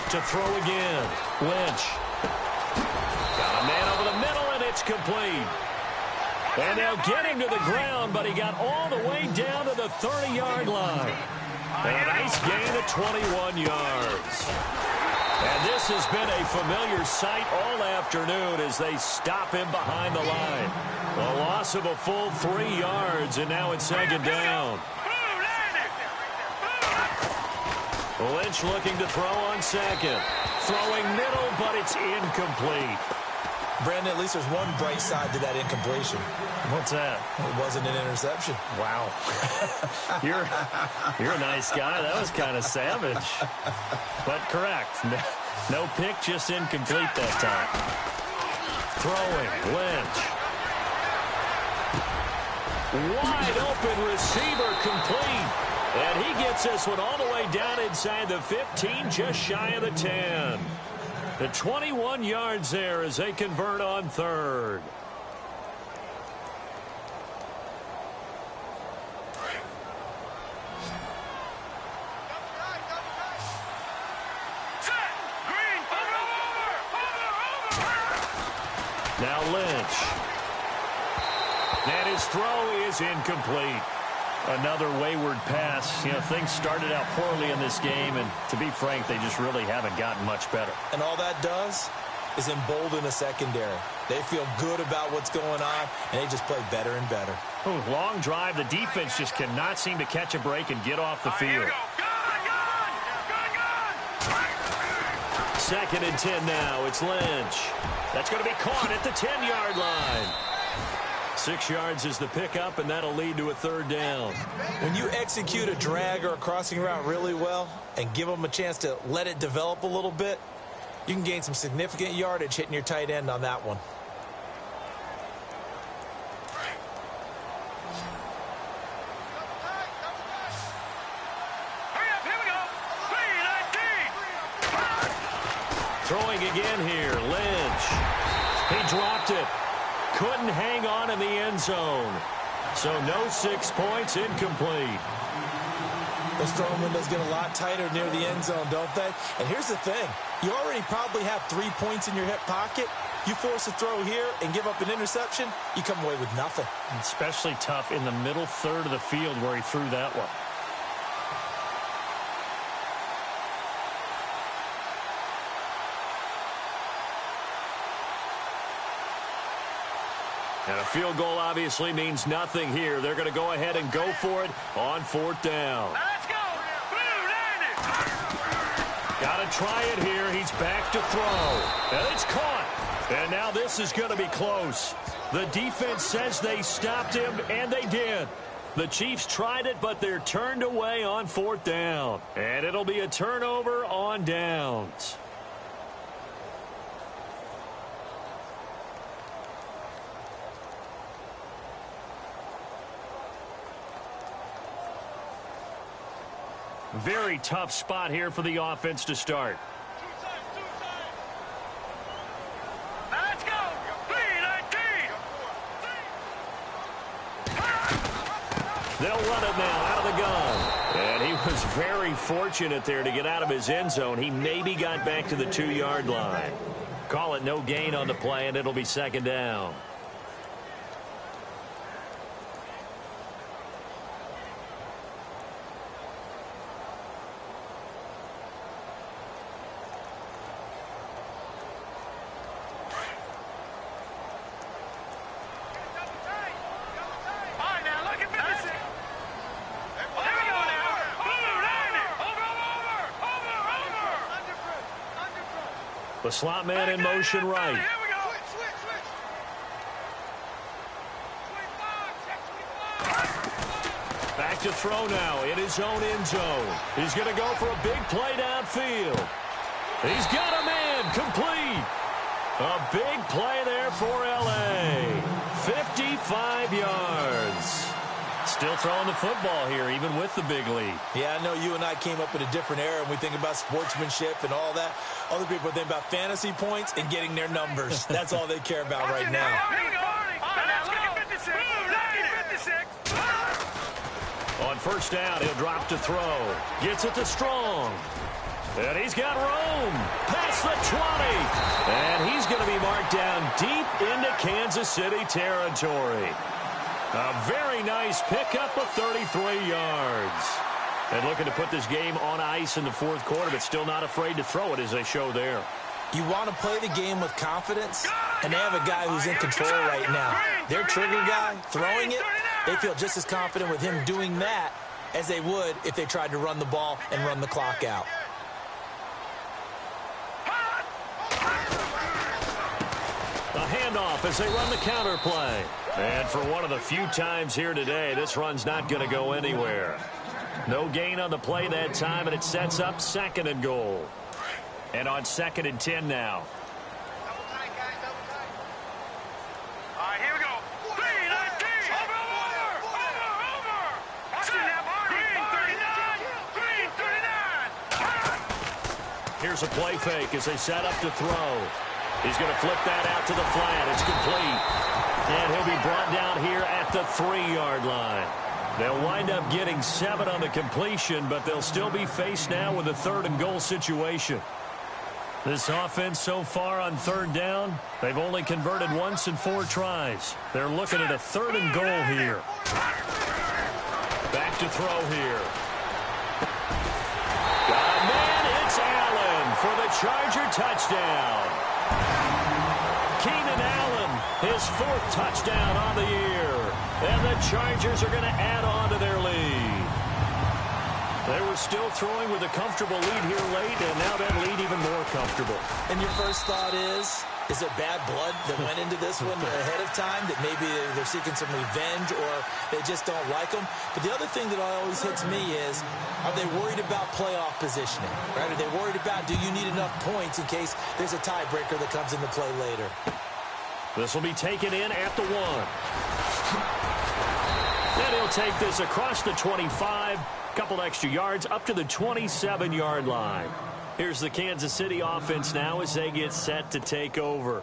To throw again. Lynch. Got a man over the middle, and it's complete. And they'll get him to the ground, but he got all the way down to the 30-yard line. And a nice gain of 21 yards. And this has been a familiar sight all afternoon as they stop him behind the line. A loss of a full 3 yards, and now it's second down. Lynch looking to throw on second. Throwing middle, but it's incomplete. Brandon, at least there's one bright side to that incompletion. What's that? It wasn't an interception. Wow. You're a nice guy. That was kind of savage. But correct. No pick, just incomplete that time. Throwing, Lynch. Wide open receiver complete. And he gets this one all the way down inside the 15, just shy of the 10. The 21 yards there as they convert on third. Now Lynch. And his throw is incomplete. Another wayward pass. You know, things started out poorly in this game, and to be frank, they just really haven't gotten much better. And all that does is embolden a secondary. They feel good about what's going on, and they just play better and better. Ooh, long drive. The defense just cannot seem to catch a break and get off the field. Second and 10 now. It's Lynch. That's going to be caught at the 10-yard line. 6 yards is the pickup, and that'll lead to a third down. When you execute a drag or a crossing route really well and give them a chance to let it develop a little bit, you can gain some significant yardage hitting your tight end on that one. Throwing again here, Lynch. He dropped it. Couldn't hang on in the end zone. So no 6 points, incomplete. Those throwing windows get a lot tighter near the end zone, don't they? And here's the thing. You already probably have 3 points in your hip pocket. You force a throw here and give up an interception, you come away with nothing. Especially tough in the middle third of the field where he threw that one. And a field goal obviously means nothing here. They're going to go ahead and go for it on fourth down. Let's go. Got to try it here. He's back to throw. And it's caught. And now this is going to be close. The defense says they stopped him, and they did. The Chiefs tried it, but they're turned away on fourth down. And it'll be a turnover on downs. Very tough spot here for the offense to start. Let's go. 3-19. They'll run it now out of the gun. And he was very fortunate there to get out of his end zone. He maybe got back to the 2-yard line. Call it no gain on the play, and it'll be second down. The slot man in motion right. Here we go. Back to throw now in his own end zone. He's going to go for a big play downfield. He's got a man complete. A big play there for L.A. 55 yards. Still throwing the football here, even with the big lead. Yeah, I know you and I came up in a different era, and we think about sportsmanship and all that. Other people think about fantasy points and getting their numbers. That's all they care about right now. Here we go. Lucky 56. Lucky 56. On first down, he'll drop to throw. Gets it to Strong. And he's got room. Past the 20. And he's going to be marked down deep into Kansas City territory. A very nice pickup of 33 yards. And looking to put this game on ice in the fourth quarter, but still not afraid to throw it as they show there. You want to play the game with confidence, and they have a guy who's in control right now. Their trigger guy, throwing it, they feel just as confident with him doing that as they would if they tried to run the ball and run the clock out. A handoff as they run the counter play. And for one of the few times here today, this run's not going to go anywhere. No gain on the play that time, and it sets up 2nd and goal. And on 2nd and 10 now. All right, here we go. 3-19. Over. Watching that Green 39. Green 39. Here's a play fake as they set up to throw. He's going to flip that out to the flat. It's complete. And he'll be brought down here at the 3-yard line. They'll wind up getting 7 on the completion, but they'll still be faced now with a 3rd and goal situation. This offense so far on 3rd down, they've only converted once in 4 tries. They're looking at a 3rd and goal here. Back to throw here. Got a man, it's Allen for the Charger touchdown. Keenan Allen, his 4th touchdown on the year. And the Chargers are going to add on to their lead. They were still throwing with a comfortable lead here late, and now that lead even more comfortable. And your first thought is there bad blood that went into this one ahead of time, that maybe they're seeking some revenge or they just don't like them? But the other thing that always hits me is, are they worried about playoff positioning? Right? Are they worried about, do you need enough points in case there's a tiebreaker that comes into play later? This will be taken in at the 1. Then he'll take this across the 25, couple extra yards up to the 27-yard line. Here's the Kansas City offense now as they get set to take over.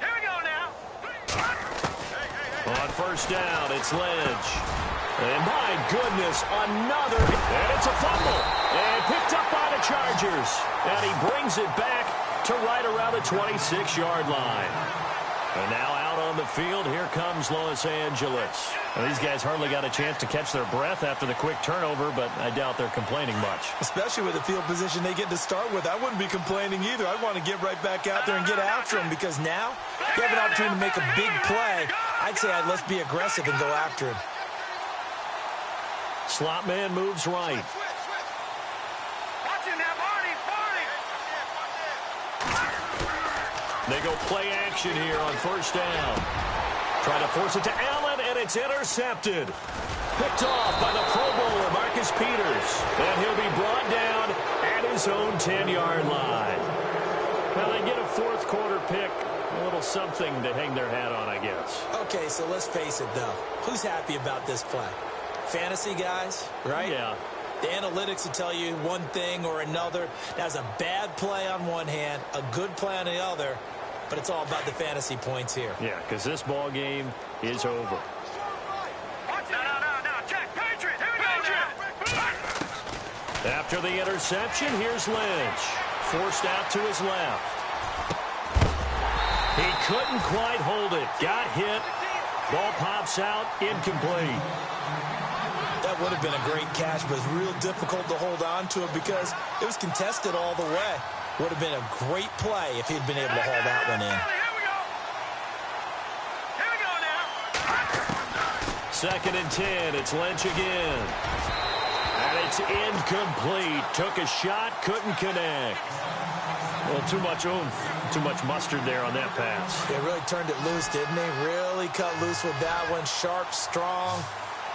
Here we go now. On first down, it's Lynch. And my goodness, another. And it's a fumble. And picked up by the Chargers. And he brings it back to right around the 26-yard line. And now out on the field, here comes Los Angeles. Well, these guys hardly got a chance to catch their breath after the quick turnover, but I doubt they're complaining much. Especially with the field position they get to start with. I wouldn't be complaining either. I'd want to get right back out there and get after them, because now you have an opportunity to make a big play. I'd say let's be aggressive and go after him. Slot man moves right. Watching that They go play action here on first down. Trying to force it to Allen, and it's intercepted. Picked off by the Pro Bowler, Marcus Peters. And he'll be brought down at his own 10-yard line. Well, they get a fourth quarter pick. A little something to hang their hat on, I guess. Okay, so let's face it, though. Who's happy about this play? Fantasy guys, right? Yeah. The analytics will tell you one thing or another. That's a bad play on one hand, a good play on the other, but it's all about the fantasy points here. Yeah, because this ball game is over. No, check, Patriot, here we go now. After the interception, here's Lynch. Forced out to his left. He couldn't quite hold it. Got hit. Ball pops out, incomplete. That would have been a great catch, but it's real difficult to hold on to it because it was contested all the way. Would have been a great play if he'd been able to haul that one in. Here we go now. 2nd and 10. It's Lynch again. And it's incomplete. Took a shot, couldn't connect. Well, too much oomph, too much mustard there on that pass. They really turned it loose, didn't they? Really cut loose with that one. Sharp, strong.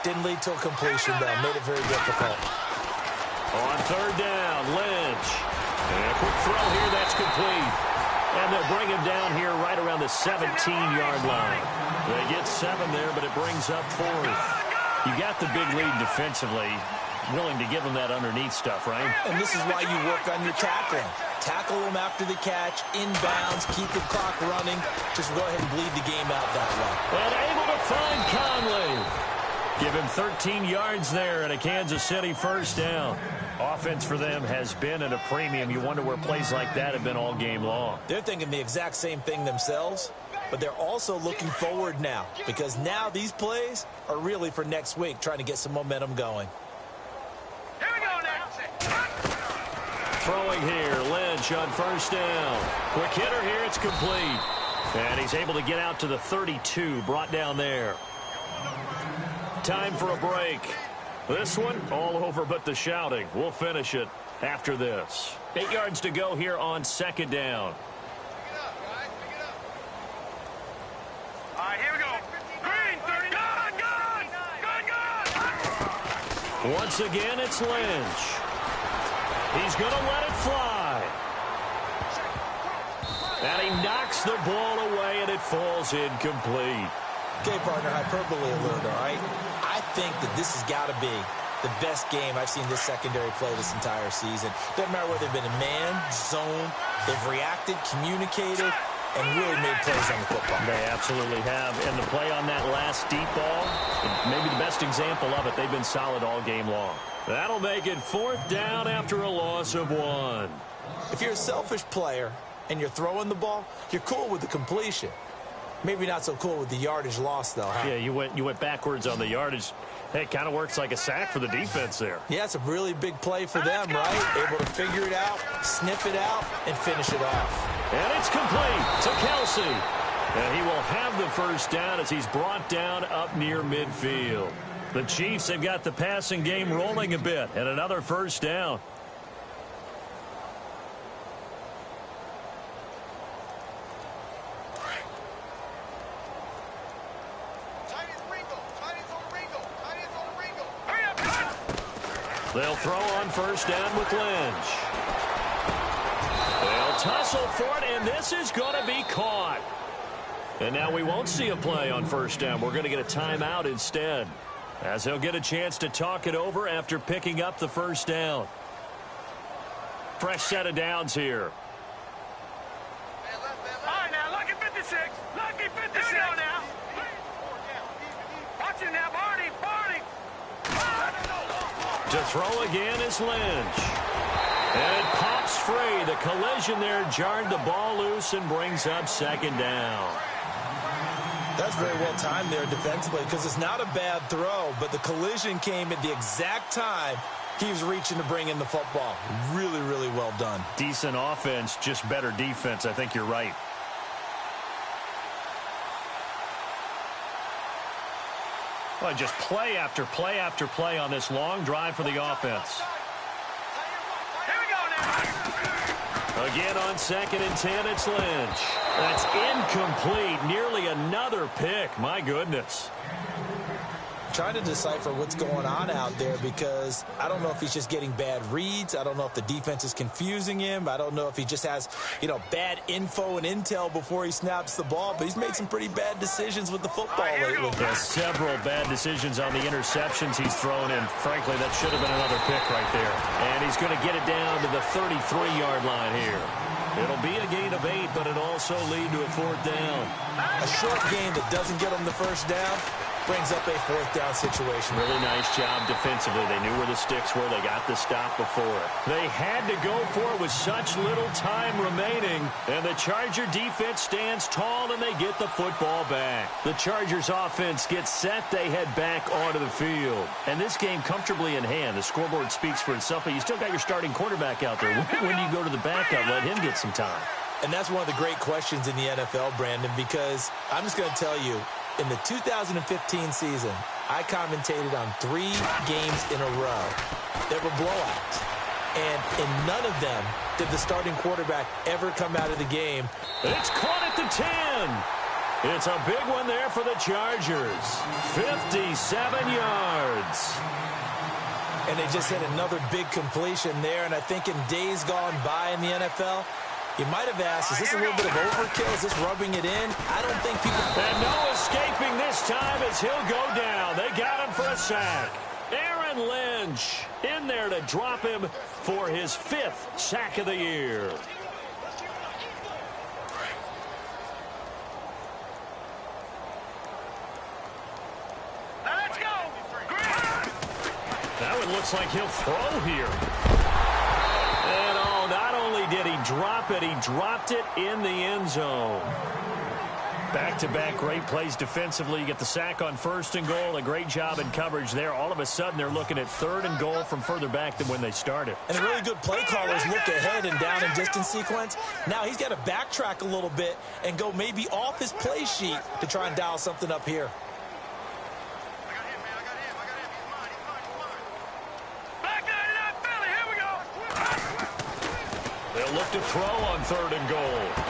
Didn't lead to a completion, though. Made it very difficult. On 3rd down, Lynch. And a quick throw here, that's complete. And they'll bring him down here right around the 17-yard line. They get 7 there, but it brings up 4th. You got the big lead defensively. Willing to give them that underneath stuff, right? And this is why you work on your tackling. Tackle them after the catch, inbounds, keep the clock running. Just go ahead and bleed the game out that way. And able to find Conley. Give him 13 yards there and a Kansas City 1st down. Offense for them has been at a premium. You wonder where plays like that have been all game long. They're thinking the exact same thing themselves, but they're also looking forward now because now these plays are really for next week, trying to get some momentum going. Here we go now. Throwing here, Lynch on 1st down. Quick hitter here, it's complete. And he's able to get out to the 32, brought down there. Time for a break. This one, all over but the shouting. We'll finish it after this. 8 yards to go here on 2nd down. All right, here we go. Green, 30. Gun. Once again, it's Lynch. He's going to let it fly. And he knocks the ball away, and it falls incomplete. Okay, partner, hyperbole alert, all right? I think that this has got to be the best game I've seen this secondary play this entire season. Doesn't matter whether they've been in man, zone, they've reacted, communicated, and really made plays on the football. They absolutely have. And the play on that last deep ball, maybe the best example of it, they've been solid all game long. That'll make it 4th down after a loss of 1. If you're a selfish player and you're throwing the ball, you're cool with the completion. Maybe not so cool with the yardage loss, though, huh? Yeah, you went backwards on the yardage. Hey, it kind of works like a sack for the defense there. Yeah, it's a really big play for them, right? Able to figure it out, sniff it out, and finish it off. And it's complete to Kelsey. And he will have the 1st down as he's brought down up near midfield. The Chiefs have got the passing game rolling a bit, and another 1st down. They'll throw on 1st down with Lynch. They'll tussle for it, and this is going to be caught. And now we won't see a play on 1st down. We're going to get a timeout instead, as he'll get a chance to talk it over after picking up the 1st down. Fresh set of downs here. All right, now, lucky 56. Lucky 56. Here we go now. Watch it now, Barney. To throw again is Lynch. And it pops free. The collision there jarred the ball loose and brings up 2nd down. That's very well timed there defensively because it's not a bad throw, but the collision came at the exact time he was reaching to bring in the football. Really, really well done. Decent offense, just better defense. I think you're right. Well, just play after play after play on this long drive for the offense. Here we go now. Again on 2nd and 10, it's Lynch. That's incomplete. Nearly another pick. My goodness. Trying to decipher what's going on out there because I don't know if he's just getting bad reads. I don't know if the defense is confusing him. I don't know if he just has, bad info and intel before he snaps the ball, but he's made some pretty bad decisions with the football lately. Yeah, several bad decisions on the interceptions he's thrown in. Frankly, that should have been another pick right there. And he's going to get it down to the 33-yard line here. It'll be a gain of 8, but it'll also lead to a 4th down. A short game that doesn't get him the 1st down brings up a 4th down situation. Really nice job defensively. They knew where the sticks were. They got the stop before it. They had to go for it with such little time remaining. And the Charger defense stands tall, and they get the football back. The Chargers offense gets set. They head back onto the field. And this game comfortably in hand. The scoreboard speaks for itself, but you still got your starting quarterback out there. When do you go to the backup? Let him get some time. And that's one of the great questions in the NFL, Brandon, because I'm just going to tell you, In the 2015 season, I commentated on 3 games in a row that were blowouts. And in none of them did the starting quarterback ever come out of the game. It's caught at the 10. It's a big one there for the Chargers. 57 yards. And they just hit another big completion there. And I think in days gone by in the NFL, you might have asked, is this a little bit of overkill? Is this rubbing it in? I don't think people... And no escaping this time as he'll go down. They got him for a sack. Aaron Lynch in there to drop him for his 5th sack of the year. Now let's go. Now it looks like he'll throw here. And oh, not only did he drop it, he dropped it in the end zone. Back-to-back great plays defensively. You get the sack on 1st and goal. A great job in coverage there. All of a sudden, they're looking at 3rd and goal from further back than when they started. And the really good play callers look ahead and down and distance sequence. Now he's got to backtrack a little bit and go maybe off his play sheet to try and dial something up here. They'll look to throw on 3rd and goal.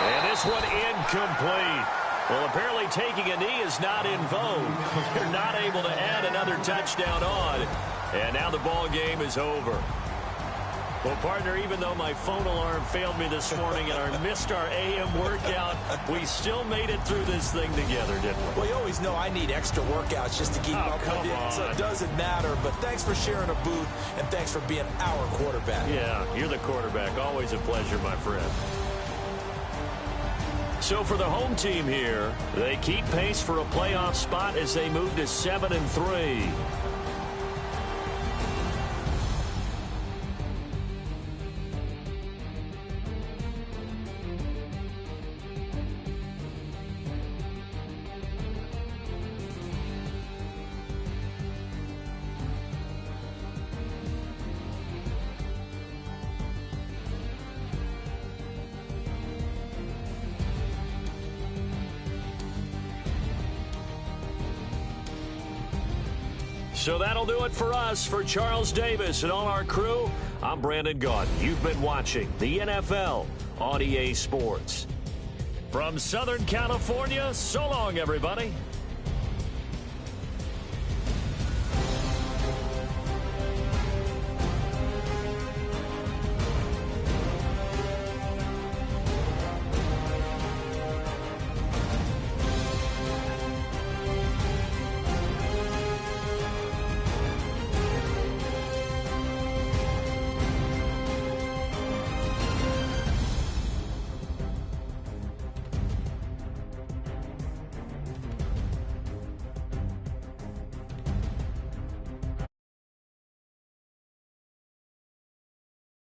And this one incomplete. Well, apparently taking a knee is not in vogue. They're not able to add another touchdown on. And now the ball game is over. Well, partner, even though my phone alarm failed me this morning and I missed our AM workout, we still made it through this thing together, didn't we? Well, you always know I need extra workouts just to keep up with it, so it doesn't matter. But thanks for sharing a booth, and thanks for being our quarterback. Yeah, you're the quarterback. Always a pleasure, my friend. So for the home team here, they keep pace for a playoff spot as they move to 7-3. So that'll do it for us. For Charles Davis and all our crew, I'm Brandon Gaudin. You've been watching the NFL on EA Sports. From Southern California, so long, everybody.